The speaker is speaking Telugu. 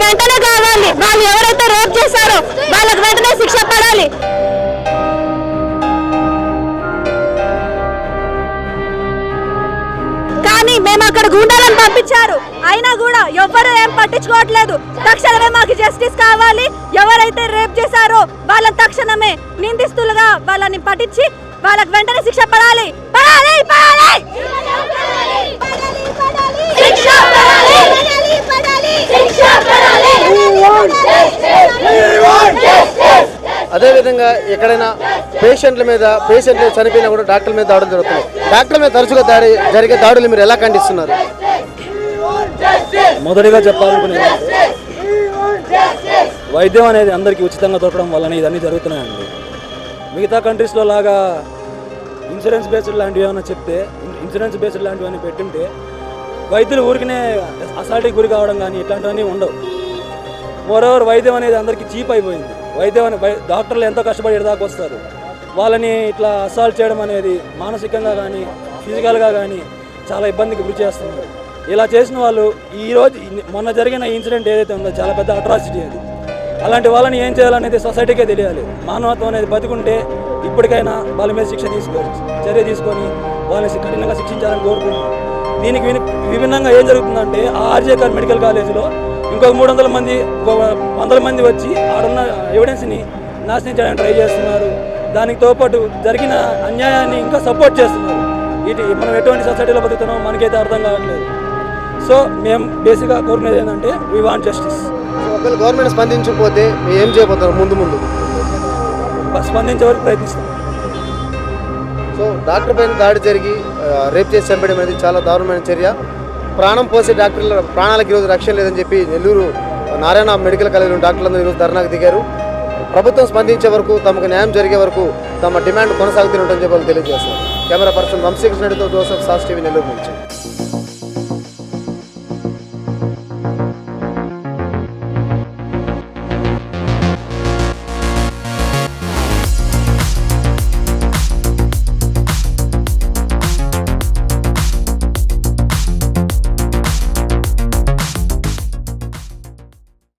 వెంటనే కావాలి. వాళ్ళు ఎవరైతే రేప్ చేశారో వాళ్ళకి వెంటనే శిక్ష పడాలి. కానీ మేము అక్కడ గుండాలను పంపించారు, అయినా కూడా ఎవరు ఏం పట్టించుకోవట్లేదు. తక్షణమే మాకు జస్టిస్ కావాలి. ఎవరైతే రేప్ చేశారో వాళ్ళని తక్షణమే నిందిస్తులుగా వాళ్ళని పట్టించి వాళ్ళకి వెంటనే శిక్ష పడాలి. పడాలి పడాలి అదేవిధంగా ఎక్కడైనా పేషెంట్లు చనిపోయినా కూడా డాక్టర్ల మీద దాడులు జరుగుతున్నాయి. డాక్టర్ల మీద తరచుగా జరిగే దాడులు మీరు ఎలా ఖండిస్తున్నారు? మొదటిగా చెప్పాలనుకునేది వైద్యం అనేది అందరికీ ఉచితంగా దొరకడం వల్లనే ఇదన్నీ జరుగుతున్నాయండి. మిగతా కంట్రీస్లో లాగా ఇన్సూరెన్స్ బేస్డ్ లాంటివి ఏమైనా చెప్తే, ఇన్సూరెన్స్ బేస్డ్ లాంటివన్నీ పెట్టింటే వైద్యులు ఊరికనే అసాల్టీకి గురి కావడం కానీ ఇట్లాంటివన్నీ ఉండవు. మోరోవర్ వైద్యం అనేది అందరికీ చీప్ అయిపోయింది. డాక్టర్లు ఎంతో కష్టపడి దాకా వస్తారు, వాళ్ళని ఇట్లా అసాల్ట్ చేయడం అనేది మానసికంగా కానీ ఫిజికల్గా కానీ చాలా ఇబ్బందికి గురి చేస్తున్నారు. ఇలా చేసిన వాళ్ళు ఈరోజు మొన్న జరిగిన ఇన్సిడెంట్ ఏదైతే ఉందో చాలా పెద్ద అట్రాసిటీ అది. అలాంటి వాళ్ళని ఏం చేయాలనేది సొసైటీకే తెలియాలి. మానవత్వం అనేది బతికుంటే ఇప్పటికైనా వాళ్ళ మీద చర్య తీసుకొని వాళ్ళని కఠినంగా శిక్షించాలని కోరుకుంటున్నాం. దీనికి విభిన్నంగా ఏం జరుగుతుందంటే ఆర్జేకర్ మెడికల్ కాలేజీలో ఇంకొక 300 మంది 100 మంది వచ్చి ఆడున్న ఎవిడెన్స్ని నాశనం చేయడానికి ట్రై చేస్తున్నారు. దానితో పాటు జరిగిన అన్యాయాన్ని ఇంకా సపోర్ట్ చేస్తున్నారు. మనం ఎటువంటి సొసైటీలో బతుకుతున్నామో మనకైతే అర్థం కావట్లేదు. సో మేము బేసిక్గా కోరుకునేది ఏంటంటే వీ వాంట్ జస్టిస్. ఒకవేళ గవర్నమెంట్ స్పందించకపోతే ఏం చేయబోతున్నారు? ముందు స్పందించే వరకు ప్రయత్నిస్తాం. సో డాక్టర్ పైన దాడి జరిగి రేప్ చేసి చంపడం అనేది చాలా దారుణమైన చర్య. ప్రాణం పోసే డాక్టర్ల ప్రాణాలకు ఈరోజు రక్షణ లేదని చెప్పి నెల్లూరు నారాయణ మెడికల్ కాలేజీలో డాక్టర్లందరూ ఈరోజు ధర్నాకు దిగారు. ప్రభుత్వం స్పందించే వరకు, తమకు న్యాయం జరిగే వరకు తమ డిమాండ్ కొనసాగుతూనే ఉంటుందని చెప్పి తెలియజేస్తారు. కెమెరా పర్సన్ వంశీకృష్ణ రెడ్డితో జోసెఫ్, సాస్ టీవీ, నెల్లూరు నుంచి.